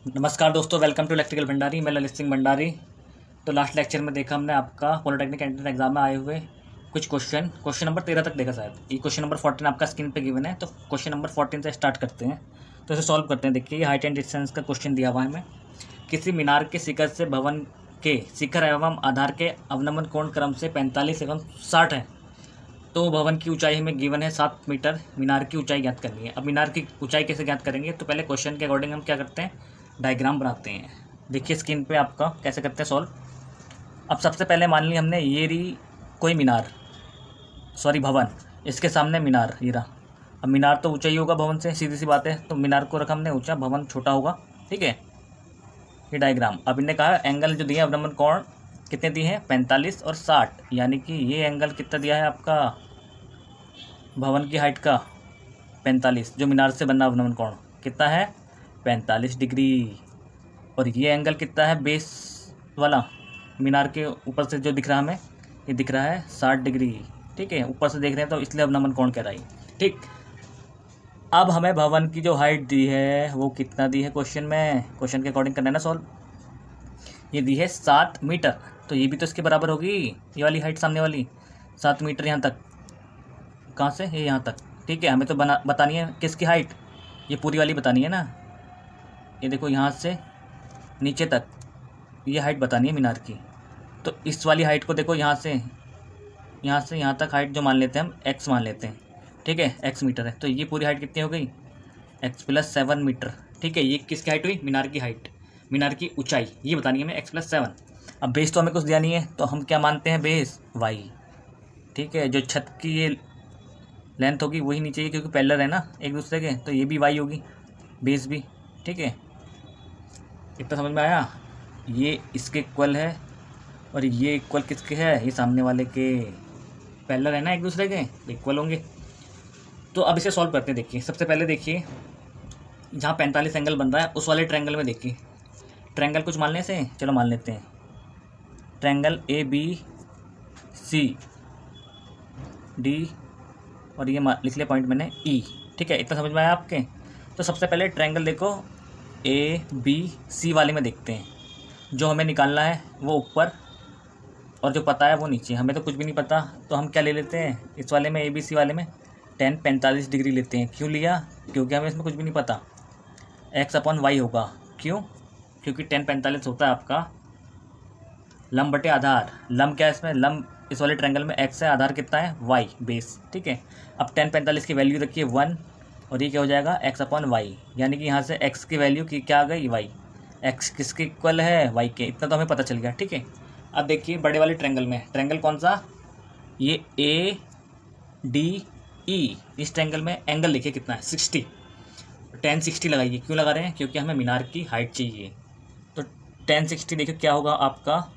नमस्कार दोस्तों, welcome to electrical Bhandari. मैं ललित सिंह भंडारी। तो लास्ट लेक्चर में देखा हमने आपका पॉलिटेक्निक एंट्रेंस एग्जाम में आए हुए कुछ क्वेश्चन नंबर 13 तक देखा शायद। ये क्वेश्चन नंबर 14 आपका स्क्रीन पे गिवन है, तो क्वेश्चन नंबर 14 से स्टार्ट करते हैं। तो इसे सॉल्व करते हैं। देखिए, ये हाइट एंड डिस्टेंस का क्वेश्चन दिया हुआ है हमें। किसी मीनार के शिखर से भवन के शिखर एवं आधार के अवनमन कोण क्रम से 45 एवं 60 है। तो भवन की ऊंचाई हमें गिवन है 7 मीटर। मीनार की ऊंचाई ज्ञात करनी है। अब मीनार की ऊंचाई कैसे ज्ञात करेंगे, तो पहले क्वेश्चन के अकॉर्डिंग हम क्या करते हैं, डायग्राम बनाते हैं। देखिए स्क्रीन पे आपका कैसे करते हैं सॉल्व। अब सबसे पहले मान ली हमने ये रही कोई भवन, इसके सामने मीनार ये रहा। अब मीनार तो ऊंचा ही होगा भवन से, सीधी सी बात है। तो मीनार को रखा हमने ऊंचा, भवन छोटा होगा, ठीक है। ये डायग्राम। अब इन्हें कहा एंगल जो दिया अवनमन कोण कितने दिए हैं, 45 और 60, यानी कि ये एंगल कितना दिया है आपका भवन की हाइट का 45, जो मीनार से बना अवनमन कोण कितना है 45 डिग्री। और ये एंगल कितना है बेस वाला, मीनार के ऊपर से जो दिख रहा है हमें, ये दिख रहा है 60 डिग्री, ठीक है। ऊपर से देख रहे हैं तो इसलिए अवनमन कोण कह रहा है, ठीक। अब हमें भवन की जो हाइट दी है वो कितना दी है क्वेश्चन में, क्वेश्चन के अकॉर्डिंग करना है ना सॉल्व। ये दी है 7 मीटर, तो ये भी तो इसके बराबर होगी, ये वाली हाइट सामने वाली 7 मीटर। यहाँ तक कहाँ से, ये यहाँ तक, ठीक है। हमें तो बतानी है किसकी हाइट, ये पूरी वाली बतानी है ना। ये देखो यहाँ से नीचे तक ये हाइट बतानी है मीनार की। तो इस वाली हाइट को देखो, यहाँ से यहाँ तक हाइट जो मान लेते हैं हम x मान लेते हैं, ठीक है, x मीटर है। तो ये पूरी हाइट कितनी हो गई, x + 7 मीटर, ठीक है। ये किसकी हाइट हुई, मीनार की हाइट, मीनार की ऊंचाई ये बतानी है हमें x + 7। अब बेस तो हमें कुछ दिया नहीं है, तो हम क्या मानते हैं बेस y, ठीक है। जो छत की ये लेंथ होगी वही नीचे, क्योंकि पैरेलल है ना एक दूसरे के, तो ये भी y होगी, बेस भी, ठीक है। इतना समझ में आया। ये इसके इक्वल है और ये इक्वल किसके है, ये सामने वाले के, पैरेलल है ना एक दूसरे के, इक्वल होंगे। तो अब इसे सॉल्व करते हैं। देखिए सबसे पहले देखिए जहाँ 45 एंगल बन रहा है उस वाले ट्रायंगल में देखिए, ट्रायंगल कुछ मान लें से, चलो मान लेते हैं ट्रायंगल ABC D, और ये लिख लिया पॉइंट मैंने E, ठीक है। इतना समझ में आया आपके। तो सबसे पहले ट्रायंगल देखो ABC वाले में देखते हैं। जो हमें निकालना है वो ऊपर और जो पता है वो नीचे। हमें तो कुछ भी नहीं पता, तो हम क्या ले लेते हैं इस वाले में, ABC वाले में tan 45 डिग्री लेते हैं। क्यों लिया, क्योंकि हमें इसमें कुछ भी नहीं पता, x/y होगा। क्यों, क्योंकि tan 45 होता है आपका लंब बटे आधार। लंब क्या है इसमें, लंब इस वाले ट्रायंगल में x है, आधार कितना है y बेस, ठीक है। अब tan 45 की वैल्यू रखिए 1, और ये क्या हो जाएगा x/y, यानी कि यहाँ से x की वैल्यू की क्या आ गई y, x किसके इक्वल है y के। इतना तो हमें पता चल गया, ठीक है। अब देखिए बड़े वाले ट्रायंगल में, ट्रायंगल कौन सा, ये ADE, इस ट्रायंगल में एंगल देखिए कितना है 60, tan 60 लगाइए। क्यों लगा रहे हैं, क्योंकि हमें मीनार की हाइट चाहिए। तो tan 60 देखिए क्या होगा आपका,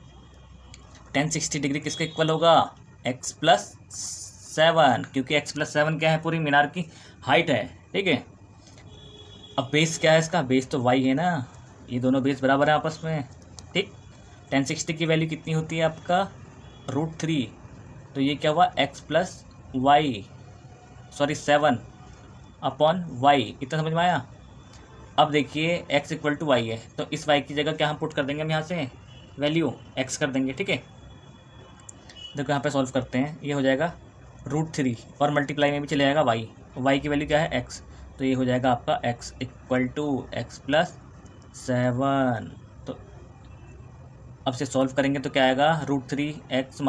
tan 60 डिग्री किसके इक्वल होगा, x + 7, क्योंकि x + 7 क्या है, पूरी मीनार की हाइट है, ठीक है। अब बेस क्या है इसका, बेस तो y है ना, ये दोनों बेस बराबर है आपस में, ठीक। tan 60 की वैल्यू कितनी होती है आपका √3, तो ये क्या हुआ x + y, 7/y। इतना समझ में आया। अब देखिए x = y है, तो इस y की जगह क्या हम पुट कर देंगे, हम यहाँ से वैल्यू x कर देंगे, ठीक है। देखो यहाँ पे सॉल्व करते हैं, ये हो जाएगा √3 और मल्टीप्लाई में भी चले जाएगा y की वैल्यू क्या है x, तो ये हो जाएगा आपका x = x + 7। तो अब से सॉल्व करेंगे तो क्या आएगा, √3x -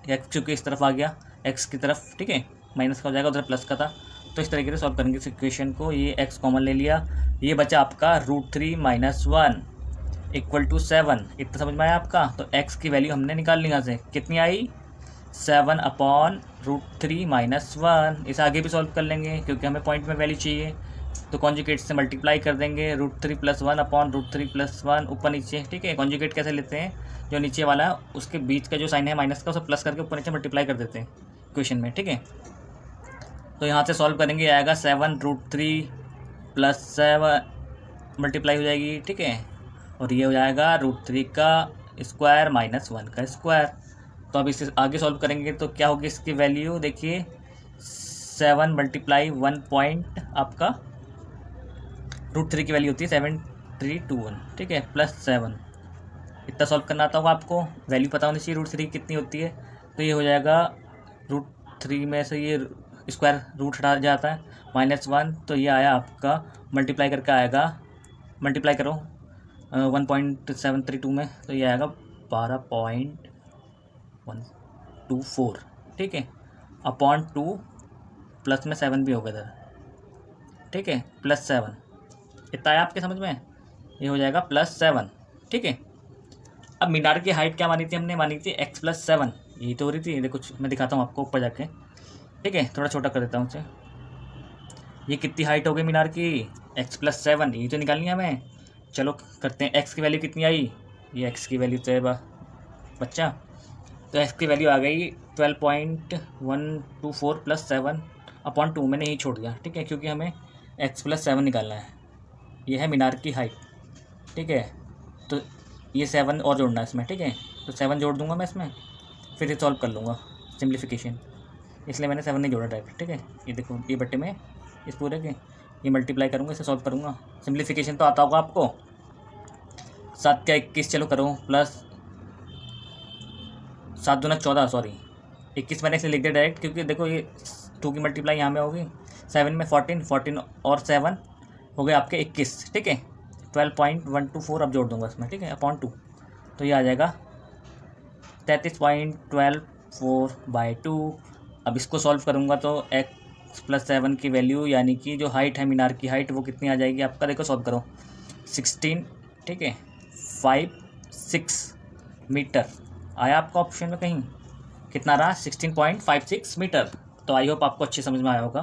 x चूँकि इस तरफ आ गया x की तरफ, ठीक है, माइनस का हो जाएगा, उधर प्लस का था। तो इस तरीके से सॉल्व करेंगे इस इक्वेशन को। ये x कॉमन ले लिया, ये बचा आपका √3 - 1 = 7। इतना समझ में आया आपका। तो x की वैल्यू हमने निकाल ली, यहाँ से कितनी आई 7/√3 - 1। इसे आगे भी सॉल्व कर लेंगे क्योंकि हमें पॉइंट में वैल्यू चाहिए, तो कॉन्जुगेट से मल्टीप्लाई कर देंगे, √3 + 1/√3 + 1 ऊपर नीचे, ठीक है। कॉन्जुगेट कैसे लेते हैं, जो नीचे वाला है उसके बीच का जो साइन है माइनस का, उसे प्लस करके ऊपर नीचे मल्टीप्लाई कर देते हैं इक्वेशन में, ठीक है। तो यहाँ से सॉल्व करेंगे, आएगा 7√3 + 7 मल्टीप्लाई हो जाएगी, ठीक है। और ये हो जाएगा √3 का स्क्वायर - 1 का स्क्वायर। तो अब इसे आगे सॉल्व करेंगे तो क्या होगी इसकी वैल्यू, देखिए 7 × 1 पॉइंट आपका √3 की वैल्यू होती है 7 321, ठीक है, +7। इतना सॉल्व करना आता होगा आपको, वैल्यू पता होनी चाहिए √3 कितनी होती है। तो ये हो जाएगा √3 में से ये स्क्वायर रूट हटा जाता है, -1, तो ये आया आपका, मल्टीप्लाई करके आएगा, मल्टीप्लाई करो 1.732 में, तो ये आएगा 12.124, ठीक है, अपॉन 2 प्लस में 7 भी होगा इधर, ठीक है, +7। इतना आया आपके समझ में, ये हो जाएगा +7, ठीक है। अब मीनार की हाइट क्या मानी थी हमने, मानी थी x + 7, यही तो हो रही थी। देखो मैं दिखाता हूँ आपको ऊपर जाके, ठीक है, थोड़ा छोटा कर देता हूँ उसे। ये कितनी हाइट हो गई मीनार की, x + 7, यही तो निकालनी है हमें। चलो करते हैं, x की वैल्यू कितनी आई, ये x की वैल्यू तो है बच्चा, तो x की वैल्यू आ गई 12.124 + 7/2, मैंने यही छोड़ दिया, ठीक है, क्योंकि हमें x + 7 निकालना है। ये है मीनार की हाइट, ठीक है, तो ये 7 और जोड़ना है इसमें, ठीक है, तो 7 जोड़ दूंगा मैं इसमें, फिर ये सॉल्व कर लूँगा सिंप्लीफिकेशन, इसलिए मैंने 7 नहीं जोड़ा डायरेक्ट, ठीक है। ये देखो, ये बट्टे में इस पूरे के ये मल्टीप्लाई करूँगा, इसे सॉल्व करूँगा। सिंप्लीफिकेशन तो आता होगा आपको, 7 क्या 21, चलो करो, प्लस 7 दूना 14, सॉरी 21 मैंने इसे लिख दिया डायरेक्ट, क्योंकि देखो ये 2 की मल्टीप्लाई यहाँ में होगी, 7 में 14 और 7 हो गए आपके 21, ठीक है। 12.124 अब जोड़ दूंगा इसमें, ठीक है, अपॉन 2, तो ये आ जाएगा 33.124/2। अब इसको सॉल्व करूँगा तो x + 7 की वैल्यू, यानी कि जो हाइट है मीनार की हाइट, वो कितनी आ जाएगी आपका, देखो सॉल्व करो, 16, ठीक है, 56 मीटर आया आपका ऑप्शन में कहीं, कितना रहा, 16.56 मीटर। तो आई होप आपको अच्छे समझ में आया होगा।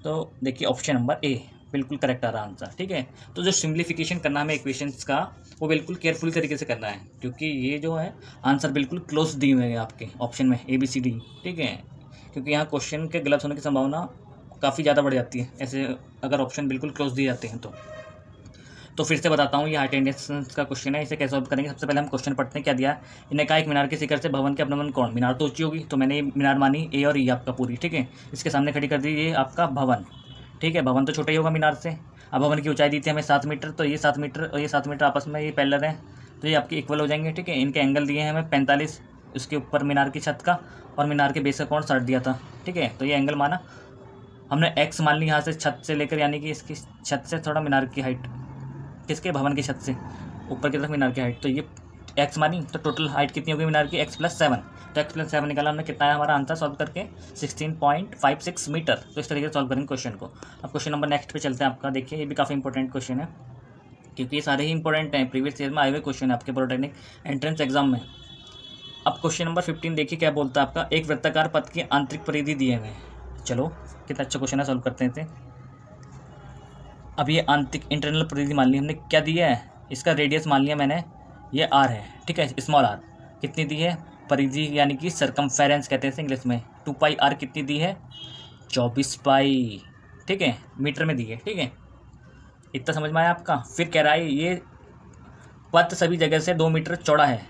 तो देखिए ऑप्शन नंबर ए बिल्कुल करेक्ट आ रहा आंसर, ठीक है। तो जो सिम्प्लीफिकेशन करना हमें इक्वेशंस का, वो बिल्कुल केयरफुल तरीके से करना है, क्योंकि ये जो है आंसर बिल्कुल क्लोज दिए हुए हैं आपके ऑप्शन में ABCD, ठीक है, क्योंकि यहाँ क्वेश्चन के गलत होने की संभावना काफ़ी ज़्यादा बढ़ जाती है ऐसे, अगर ऑप्शन बिल्कुल क्लोज दिए जाते हैं तो फिर से बताता हूँ, ये अटेंडेंस का क्वेश्चन है, इसे कैसे सॉल्व करेंगे। सबसे पहले हम क्वेश्चन पढ़ते हैं, क्या दिया है। इन्हें कहा एक मीनार के शिखर से भवन के अपनमन कोण, मीनार तो ऊंची होगी, तो मैंने ये मीनार मानी A और E आपका पूरी, ठीक है, इसके सामने खड़ी कर दी ये आपका भवन, ठीक है, भवन तो छोटा ही होगा मीनार से। अब भवन की ऊंचाई दी थी हमें 7 मीटर, तो ये 7 मीटर और ये 7 मीटर आपस में ये पैरेलल हैं, तो ये आपके इक्वल हो जाएंगे, ठीक है। इनके एंगल दिए हैं हमें 45, उसके ऊपर मीनार की छत का और मीनार के बेस का कोण 60 दिया था, ठीक है, तो ये एंगल माना हमने। x मान ली यहाँ से छत से लेकर, यानी कि इसकी छत से थोड़ा मीनार की हाइट, किसके, भवन की छत से ऊपर की तरफ मीनार की हाइट, तो ये x मानी, तो टोटल हाइट कितनी होगी मीनार की, x + 7, तो x + 7 निकाला हमने, कितना है हमारा आंसर सॉल्व करके 16.56 मीटर। तो इस तरीके से सॉल्व करेंगे क्वेश्चन को। अब क्वेश्चन नंबर नेक्स्ट पे चलते हैं आपका, देखिए ये भी काफ़ी इंपॉर्टेंट क्वेश्चन है, क्योंकि ये सारे ही इंपॉर्टेंट हैं, प्रीवियस ईयर में आए हुए क्वेश्चन है आपके पॉलिटेक्निक एंट्रेंस एग्जाम में। अब क्वेश्चन नंबर 15 देखिए क्या बोलता है आपका, एक वृत्ताकार पथ की आंतरिक परिधि दिए हुए। चलो कितना अच्छा क्वेश्चन है, सॉल्व करते हैं इसे। अब ये आंतरिक इंटरनल परिधि मान ली हमने, क्या दिया है, इसका रेडियस मान लिया मैंने, ये r है, ठीक है, स्मॉल r कितनी दी है, परिधि यानी कि सरकमफेरेंस कहते हैं इंग्लिश में, 2πr कितनी दी है, 24 पाई, ठीक है, मीटर में दी है, ठीक है, इतना समझ में आया आपका। फिर कह रहा है ये पथ सभी जगह से 2 मीटर चौड़ा है।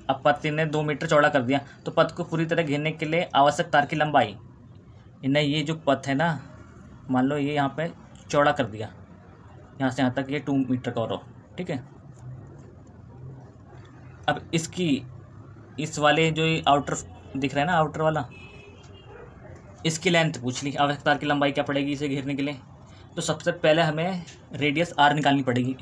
अब पथ ने 2 मीटर चौड़ा कर दिया, तो पथ को पूरी तरह घेरने के लिए आवश्यक तार की लंबाई, इन्हें ये जो पथ है ना, मान लो ये यहाँ पे चौड़ा कर दिया, यहाँ से यहाँ तक ये 2 मीटर का और, ठीक है। अब इसकी इस वाले जो ये आउटर दिख रहा है ना, आउटर वाला, इसकी लेंथ पूछ ली, आवश्यक तार की लंबाई क्या पड़ेगी इसे घेरने के लिए। तो सबसे पहले हमें रेडियस r निकालनी पड़ेगी,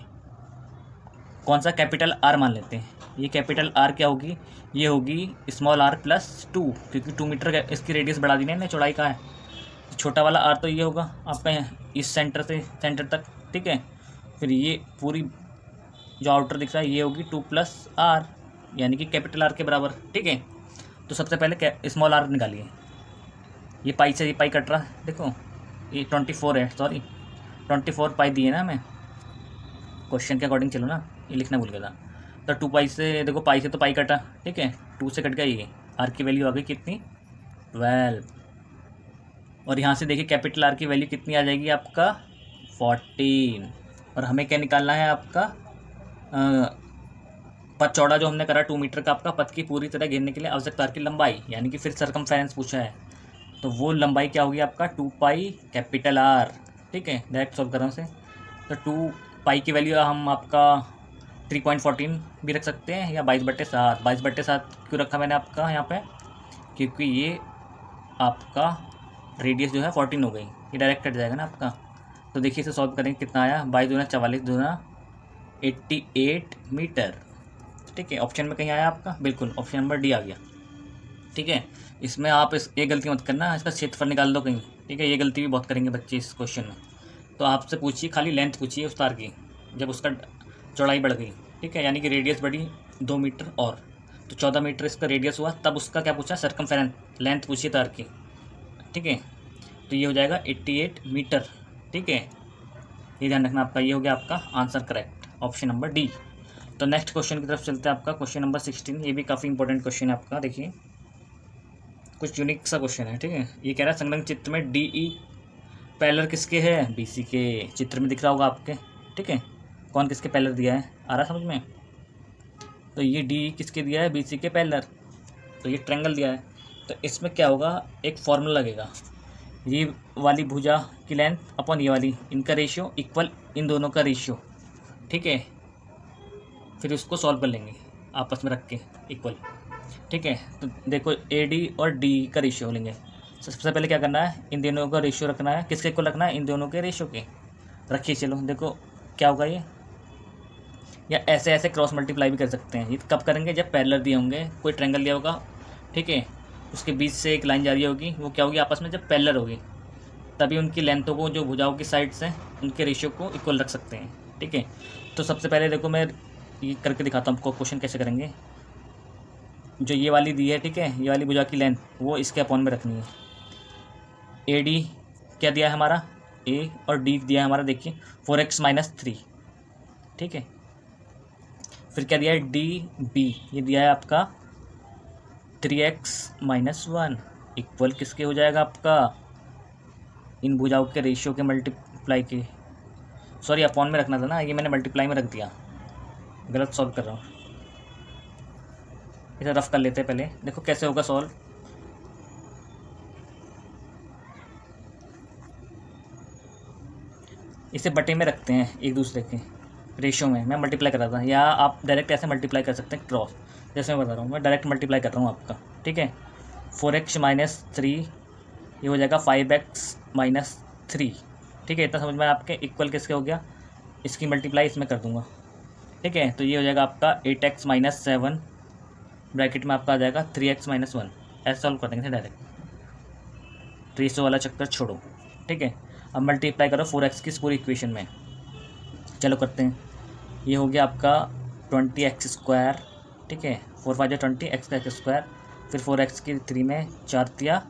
कौन सा, कैपिटल R मान लेते हैं। ये कैपिटल R क्या होगी, ये होगी स्मॉल r + 2, क्योंकि 2 मीटर इसकी रेडियस बढ़ा दी ना, चौड़ाई का है। छोटा वाला r तो ये होगा आपका इस सेंटर से सेंटर तक, ठीक है। फिर ये पूरी जो आउटर दिख रहा है ये होगी 2 + r, यानी कि कैपिटल R के बराबर, ठीक है। तो सबसे पहले स्मॉल r निकालिए, ये पाई से ये पाई कट रहा है, देखो ये 24 है, सॉरी 24 पाई दिए ना हमें, क्वेश्चन के अकॉर्डिंग चलो ना, ये लिखना भूल गया था। तो 2 पाई से, देखो पाई से तो पाई कटा, ठीक है, 2 से कट गया, ये r की वैल्यू आ गई कितनी, 12, और यहाँ से देखिए कैपिटल R की वैल्यू कितनी आ जाएगी आपका, 14। और हमें क्या निकालना है आपका, पथ चौड़ा जो हमने करा 2 मीटर का, आपका पथ की पूरी तरह घेरने के लिए आवश्यक तार की लंबाई, यानी कि फिर सरकमफेरेंस पूछा है, तो वो लंबाई क्या होगी आपका, 2 पाई कैपिटल R, ठीक है। डायरेक्ट सॉल्व कर रहा हूँ उसे, तो 2 पाई की वैल्यू हम आपका 3.14 भी रख सकते हैं या 22/7। 22/7 क्यों रखा मैंने आपका यहाँ पे, क्योंकि ये आपका रेडियस जो है 14 हो गई, ये डायरेक्ट कट जाएगा ना आपका। तो देखिए इसे सॉल्व करेंगे, कितना आया, 22×2 = 44, 2×2 = 88 मीटर। ठीक है, ऑप्शन में कहीं आया आपका, बिल्कुल ऑप्शन नंबर डी आ गया। ठीक है, इसमें आप ये गलती मत करना, इसका क्षेत्रफल निकाल दो कहीं। ठीक है, ये गलती भी बहुत करेंगे बच्चे इस क्वेश्चन में। तो आपसे पूछिए खाली लेंथ पूछिए उस तार की, जब उसका चौड़ाई बढ़ गई, ठीक है, यानी कि रेडियस बढ़ी 2 मीटर और, तो 14 मीटर इसका रेडियस हुआ, तब उसका क्या पूछा, सर्कमफेरेंस, लेंथ पूछिए तार की। ठीक है, तो ये हो जाएगा 88 मीटर। ठीक है, ये ध्यान रखना आपका, ये हो गया आपका answer correct, option number D. तो नेक्स्ट क्वेश्चन की तरफ चलते हैं, आपका क्वेश्चन नंबर 16। ये भी काफ़ी इंपॉर्टेंट क्वेश्चन है आपका, देखिए कुछ यूनिक सा क्वेश्चन है। ठीक है, ये कह रहा है संलग्न चित्र में DE पैरेलल किसके है, BC के। चित्र में दिख रहा होगा आपके। ठीक है, कौन किसके पैरेलल दिया है, आ रहा समझ में। तो ये DE किसके दिया है, BC के पैरेलल। तो ये ट्रायंगल दिया है, तो इसमें क्या होगा, एक फॉर्मूला लगेगा, ये वाली भुजा की लेंथ अपॉन ये वाली, इनका रेशियो इक्वल इन दोनों का रेशियो। ठीक है, फिर उसको सॉल्व कर लेंगे आपस में रख के इक्वल। ठीक है, तो देखो AD और DE का रेशियो लेंगे। सबसे पहले क्या करना है, इन दोनों का रेशियो रखना है, किसके इक्वल रखना है, इन दोनों के रेशियो के। रखिए, चलो देखो क्या होगा ये, या ऐसे ऐसे क्रॉस मल्टीप्लाई भी कर सकते हैं। ये कब करेंगे, जब पैरेलल दिए होंगे, कोई ट्रायंगल दिया होगा, ठीक है, उसके बीच से एक लाइन जा रही होगी, वो क्या होगी आपस में जब पैरेलल होगी, तभी उनकी लेंथों को, जो भुजाओं की साइड से, उनके रेशियो को इक्वल रख सकते हैं। ठीक है, तो सबसे पहले देखो मैं ये करके दिखाता हूँ आपको, क्वेश्चन कैसे करेंगे। जो ये वाली दी है, ठीक है, ये वाली भुजा की लेंथ वो इसके अपॉन में रखनी है। AD क्या दिया है हमारा, A, और D दिया है हमारा, देखिए 4x - 3। ठीक है, फिर क्या दिया है, DB ये दिया है आपका 3x - 1 इक्वल किसके हो जाएगा आपका, इन भुजाओं के रेशियो के मल्टीप्लाई के, सॉरी अपॉन में रखना था ना, ये मैंने मल्टीप्लाई में रख दिया, गलत सॉल्व कर रहा हूँ। इसे रफ कर लेते हैं पहले, देखो कैसे होगा सॉल्व। इसे बटे में रखते हैं एक दूसरे के रेशियो में, मैं मल्टीप्लाई कर रहा था, या आप डायरेक्ट ऐसे मल्टीप्लाई कर सकते हैं क्रॉस, जैसे मैं बता रहा हूँ, मैं डायरेक्ट मल्टीप्लाई कर रहा हूँ आपका। ठीक है, 4x - 3 ये हो जाएगा 5x - 3। ठीक है, इतना समझ में आपके, इक्वल किसके हो गया, इसकी मल्टीप्लाई इसमें कर दूंगा। ठीक है, तो ये हो जाएगा आपका 8x - 7 ब्रैकेट में आपका आ जाएगा 3x - 1। ऐसे सॉल्व कर देंगे डायरेक्ट, रेशियो वाला चक्कर छोड़ो। ठीक है, अब मल्टीप्लाई करो 4x की इस पूरी इक्वेशन में, चलो करते हैं। ये हो गया आपका 20x²। ठीक है, 4 × 5 = 20, x का x², फिर 4x की 3 में 4 ×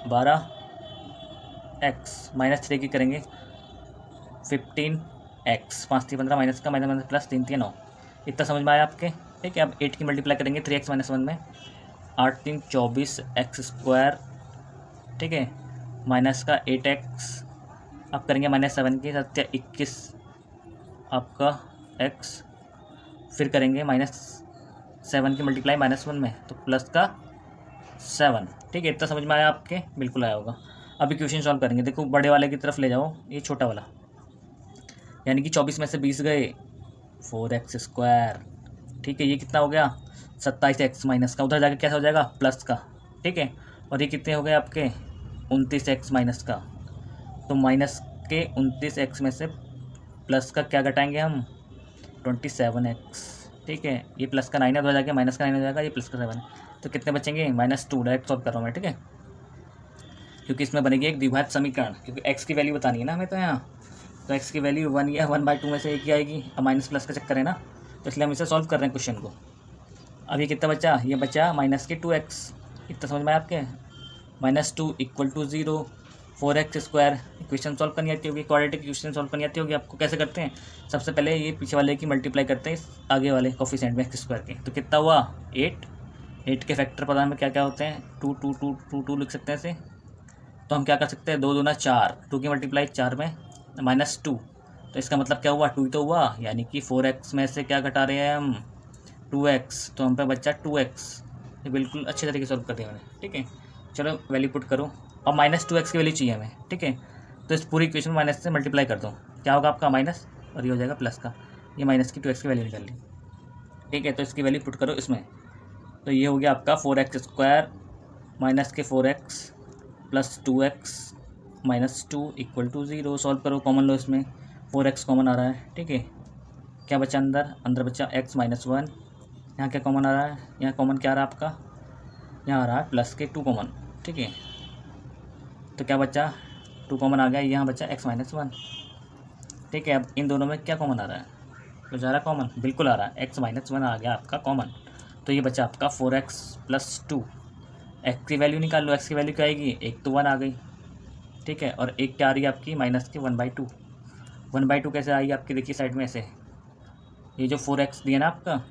12 x -3 की करेंगे 15x, 5 × 15 माइनस का माइनस प्लस 3 × 9। इतना समझ में आया आपके। ठीक है, अब 8 की मल्टीप्लाई करेंगे 3x - 1 में, 8 × 3 = 24x²। ठीक है, माइनस का 8x, अब करेंगे -7 की 7 × 21 आपका x, फिर करेंगे -7 की मल्टीप्लाई -1 में, तो प्लस का 7। ठीक है, इतना समझ में आया आपके, बिल्कुल आया होगा। अब इक्वेशन सॉल्व करेंगे, देखो बड़े वाले की तरफ ले जाओ, ये छोटा वाला, यानी कि 24 में से 20 गए, 4x²। ठीक है, ये कितना हो गया, 27x माइनस का, उधर जाके कैसा हो जाएगा, प्लस का। ठीक है, और ये कितने हो गए आपके, 29x माइनस का, तो माइनस के 29x में से प्लस का क्या घटाएंगे हम, 27x। ठीक है, ये प्लस का 9 है, उधर जाके माइनस का 9 हो जाएगा, ये प्लस का 7 है, तो कितने बचेंगे, -2। डायरेक्ट सॉल्व कर रहा हूँ मैं। ठीक है, क्योंकि इसमें बनेगी एक द्विघात समीकरण, क्योंकि x की वैल्यू बतानी है ना हमें, तो यहाँ तो x की वैल्यू 1 या 1/2 में से एक ही आएगी, अब माइनस प्लस का चक्कर है ना, तो इसलिए हम इसे सॉल्व कर रहे हैं क्वेश्चन को। अब ये कितना बचा, ये बचा -2x। इतना समझ में आपके, -2 = 0, 4x²। इक्वेशन सॉल्व करनी आती होगी, क्वाड्रेटिक इक्वेशन सॉल्व करनी आती होगी आपको। कैसे करते हैं, सबसे पहले ये पीछे वाले की मल्टीप्लाई करते हैं इस आगे वाले कोफिशिएंट में x² के, तो कितना हुआ 8 के फैक्टर पता हमें क्या क्या होते हैं, 2 2 2 2 2 लिख सकते हैं इसे। तो हम क्या कर सकते हैं, 2 दूना 4, 2 की मल्टीप्लाई 4 में -2, तो इसका मतलब क्या हुआ, 2 तो हुआ, यानी कि 4x में से क्या घटा रहे हैं हम, 2x, तो हम पे बच्चा 2x। ये बिल्कुल अच्छे तरीके से सॉल्व कर दिया मैंने। ठीक है, चलो वैल्यू पुट करो, और -2x की वैल्यू चाहिए हमें। ठीक है, तो इस पूरी इक्वेशन में माइनस से मल्टीप्लाई कर दो, क्या होगा आपका माइनस, और ये हो जाएगा प्लस का, ये माइनस की 2x की वैल्यू निकाल ली। ठीक है, तो इसकी वैल्यू पुट करो इसमें, तो ये हो गया आपका 4x² माइनस के 4x plus 2x minus 2 equal to 0। Solve करो, कॉमन लो इसमें, 4x कॉमन आ रहा है। ठीक है, क्या बचा अंदर, अंदर बचा x माइनस 1, यहाँ क्या कॉमन आ रहा है, यहाँ कॉमन क्या आ रहा है आपका, यहाँ आ रहा है प्लस के 2 कॉमन। ठीक है, तो क्या बचा, 2 कॉमन आ गया, यहाँ बचा x माइनस 1। ठीक है, अब इन दोनों में क्या कॉमन आ रहा है, तो जा रहा है कॉमन, बिल्कुल आ रहा है, x माइनस 1 आ गया आपका कॉमन। तो ये बचा आपका 4x प्लस 2, x की वैल्यू निकाल लो, x की वैल्यू क्या आएगी, एक तो 1 आ गई। ठीक है, और एक क्या आ रही है आपकी माइनस की 1/2। 1/2 कैसे आई आपकी, देखिए साइड में ऐसे, ये जो 4x दिया ना आपका,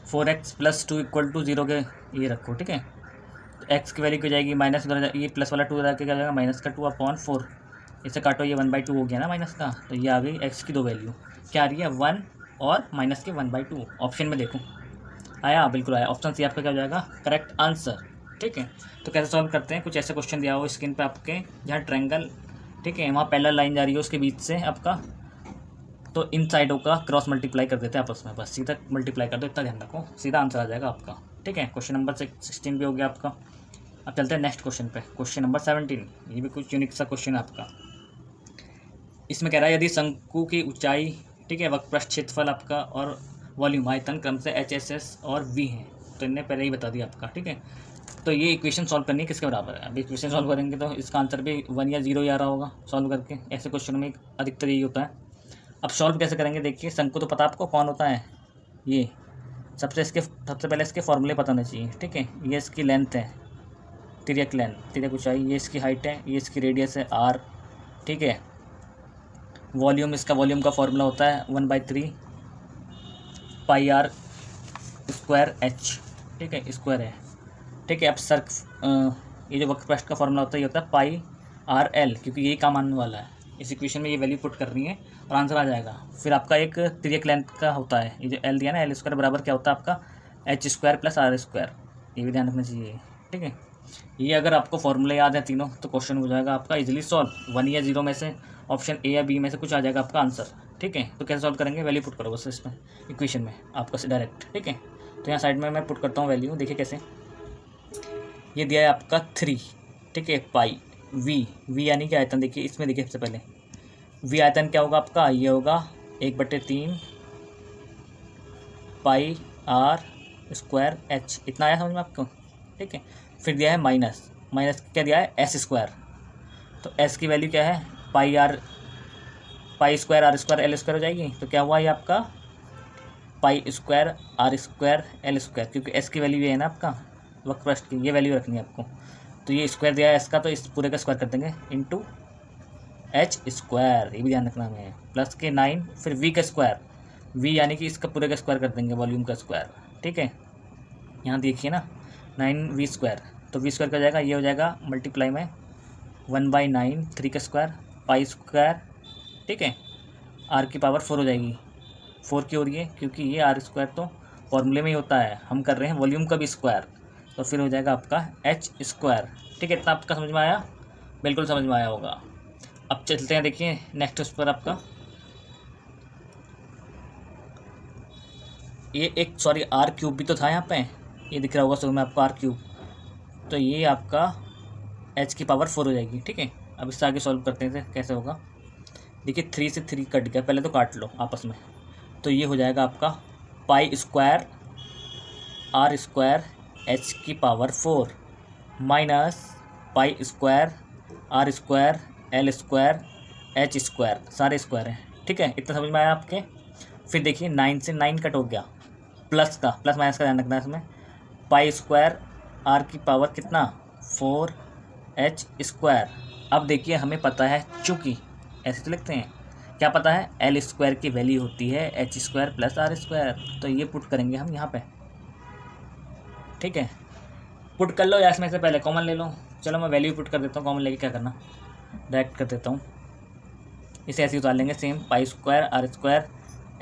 4x प्लस 2 इक्वल टू 0 के ये रखो। ठीक है, तो x की वैल्यू क्या जाएगी, माइनस उधर, ये प्लस वाला 2 उधर के क्या जाएगा, माइनस का 2/4, इसे काटो, ये 1/2 हो गया ना माइनस का, तो ये आ गई x की 2 वैल्यू, क्या आ रही है 1 और माइनस के 1/2। ऑप्शन में देखो आया, बिल्कुल आया, ऑप्शन सी आपका क्या हो जाएगा करेक्ट आंसर। ठीक है, तो कैसे सॉल्व करते हैं, कुछ ऐसे क्वेश्चन दिया हो स्क्रीन पे आपके, जहाँ ट्रायंगल, ठीक है, वहाँ पहला लाइन जा रही है उसके बीच से आपका, तो इन साइडों का क्रॉस मल्टीप्लाई कर देते हैं आपस में, बस सीधा मल्टीप्लाई कर दो, इतना ध्यान रखो, सीधा आंसर आ जाएगा आपका। ठीक है, क्वेश्चन नंबर 16 भी हो गया आपका। अब चलते हैं नेक्स्ट क्वेश्चन पे, क्वेश्चन नंबर 17। ये भी कुछ यूनिक सा क्वेश्चन है आपका। इसमें कह रहा है यदि शंकु की ऊंचाई, ठीक है, वक्रपृष्ठ क्षेत्रफल आपका और वॉल्यूम आयतन क्रम से HSS और V है, तो इन्हें पहले ही बता दिया आपका। ठीक है, तो ये इक्वेशन सॉल्व करनी है किसके बराबर है। अब इक्वेशन सॉल्व करेंगे तो इसका आंसर भी 1 या 0 ही आ रहा होगा सॉल्व करके, ऐसे क्वेश्चन में अधिकतर यही होता है। अब सॉल्व कैसे करेंगे, देखिए शंकु तो पता आपको कौन होता है, ये सबसे पहले इसके फॉर्मूले पता होने चाहिए। ठीक है, ये इसकी लेंथ है, तिर्यक लेंथ, तिर्यक ऊंचाई, ये इसकी हाइट है, ये इसकी रेडियस है r। ठीक है, वॉल्यूम, इसका वॉल्यूम का फॉर्मूला होता है 1/3 पाई r स्क्वायर h। ठीक है, स्क्वायर है। ठीक है, अब ये जो वक्रपृष्ठ का फॉर्मूला होता है ये होता है पाई r l, क्योंकि यही काम आने वाला है, इस इक्वेशन में ये वैल्यू पुट करनी है और आंसर आ जाएगा। फिर आपका एक तिर्यक लेंथ का होता है, ये जो l दिया ना, l² बराबर क्या होता है आपका h² प्लस r², ये भी ध्यान रखना चाहिए। ठीक है, ये अगर आपको फॉर्मूले याद है तीनों तो क्वेश्चन हो जाएगा आपका इजीली सॉल्व, 1 या 0 में से ऑप्शन ए या बी में से कुछ आ जाएगा आपका आंसर। ठीक है, तो कैसे सॉल्व करेंगे, वैल्यू पुट करो बस इसमें इक्वेशन में आपका डायरेक्ट। ठीक है, तो यहाँ साइड में मैं पुट करता हूँ वैल्यू, देखिए कैसे, ये दिया है आपका 3। ठीक है, पाई v यानी कि आयतन, देखिए इसमें देखिए सबसे पहले v आयतन क्या होगा आपका, ये होगा 1/3 पाई r² h, इतना आया समझ में आपको। ठीक है, फिर दिया है माइनस क्या दिया है s², तो s की वैल्यू क्या है, पाई स्क्वायर r² l² हो जाएगी, तो क्या हुआ ये आपका पाई स्क्वायर r² l², क्योंकि s की वैल्यू ये है ना आपका वक्रपृष्ठ की, ये वैल्यू रखनी है आपको। तो ये स्क्वायर दिया है s का, तो इस पूरे का स्क्वायर कर देंगे इंटू h², ये भी ध्यान रखना हमें, प्लस के 9, फिर v का स्क्वायर, v यानी कि इसका पूरे का स्क्वायर कर देंगे, वॉल्यूम का स्क्वायर। ठीक है, यहाँ देखिए ना 9v², तो v² का जाएगा, ये हो जाएगा मल्टीप्लाई में 1/9 3 का स्क्वायर पाई स्क्वायर। ठीक है, r की पावर 4 हो जाएगी, 4 की हो रही है क्योंकि ये r² तो फॉर्मूले में ही होता है, हम कर रहे हैं वॉल्यूम का भी स्क्वायर, तो फिर हो जाएगा आपका h²। ठीक है, इतना आपका समझ में आया, बिल्कुल समझ में आया होगा। अब चलते हैं, देखिए नेक्स्ट उस पर आपका ये एक r³ भी तो था यहाँ पे, ये दिख रहा होगा शुरू में आपको r³, तो ये आपका h की पावर 4 हो जाएगी। ठीक है, अब इससे आगे सॉल्व करते हैं कैसे होगा, देखिए 3 से 3 कट गया, पहले तो काट लो आपस में, तो ये हो जाएगा आपका पाई स्क्वायर r² h की power 4 minus pi square r² l² h², सारे स्क्वायर हैं। ठीक है, इतना समझ में आया आपके। फिर देखिए 9 से 9 कट हो गया, प्लस माइनस का ध्यान रखना है इसमें, पाई स्क्वायर r की पावर कितना 4h²। अब देखिए हमें पता है, चूँकि ऐसे तो लिखते हैं, क्या पता है l² की वैल्यू होती है h² प्लस r², तो ये पुट करेंगे हम यहाँ पे। ठीक है, पुट कर लो या इसमें से पहले कॉमन ले लो, चलो मैं वैल्यू पुट कर देता हूँ, कॉमन लेके क्या करना, डायरेक्ट कर देता हूँ, इसे ऐसे उतार लेंगे same, pi square r²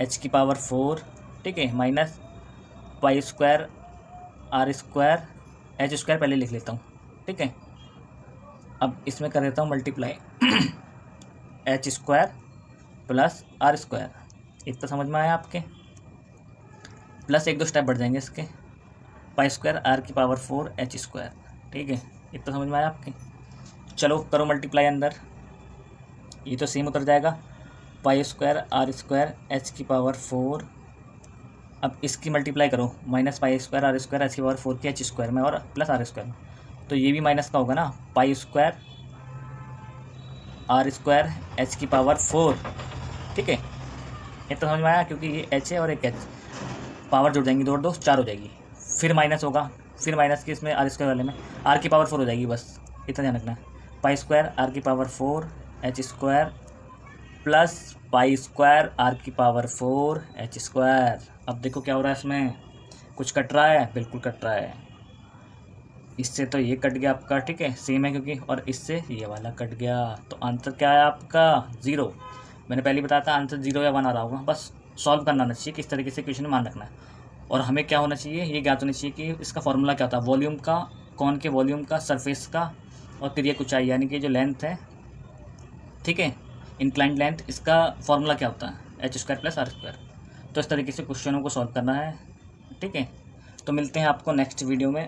h की पावर 4, ठीक है, minus pi square r² h² पहले लिख लेता हूँ। ठीक है, अब इसमें कर देता हूँ multiply h square plus r square, इतना समझ में आया आपके। प्लस 1-2 स्टेप बढ़ जाएंगे इसके, पाई स्क्वायर आर की पावर 4 एच स्क्वायर, ठीक है, इतना समझ में आया आपके। चलो करो मल्टीप्लाई अंदर, ये तो सेम उतर जाएगा, pi square r square h की पावर 4। अब इसकी मल्टीप्लाई करो, minus pi square r square h की पावर 4 की एच स्क्वायर में और प्लस आर स्क्वायर में, तो ये भी माइनस का होगा ना, pi square r square h की पावर 4, ठीक है, इतना समझ में आया। क्योंकि ये एच है और एक एच, पावर जुड़ जाएंगी, 2 और 2 4 हो जाएगी, फिर माइनस होगा, फिर माइनस की इसमें आर स्क्वायर वाले में आर की पावर 4 हो जाएगी, बस इतना ध्यान रखना है। पाई स्क्वायर आर की power 4 h square plus pi square r की पावर 4 एच स्क्वायर। अब देखो क्या हो रहा है इसमें, कुछ कट रहा है, बिल्कुल कट रहा है। इससे तो ये कट गया आपका, ठीक है, सेम है क्योंकि, और इससे ये वाला कट गया, तो आंसर क्या है आपका 0। मैंने पहले बताया था आंसर 0 या 1 आ रहा होगा, बस सॉल्व करना आना चाहिए, किस तरीके से क्वेश्चन में मान रखना है। और हमें क्या होना चाहिए, ये ज्ञात होना चाहिए कि इसका फॉर्मूला क्या होता है, वॉल्यूम का, कौन के वॉल्यूम का, सरफेस का और तिर्यक ऊंचाई यानी कि जो लेंथ है, ठीक है, इंक्लाइंड लेंथ, इसका फॉर्मूला क्या होता है h square plus r square. तो इस तरीके से क्वेश्चनों को सॉल्व करना है, ठीक है। तो मिलते हैं आपको नेक्स्ट वीडियो में।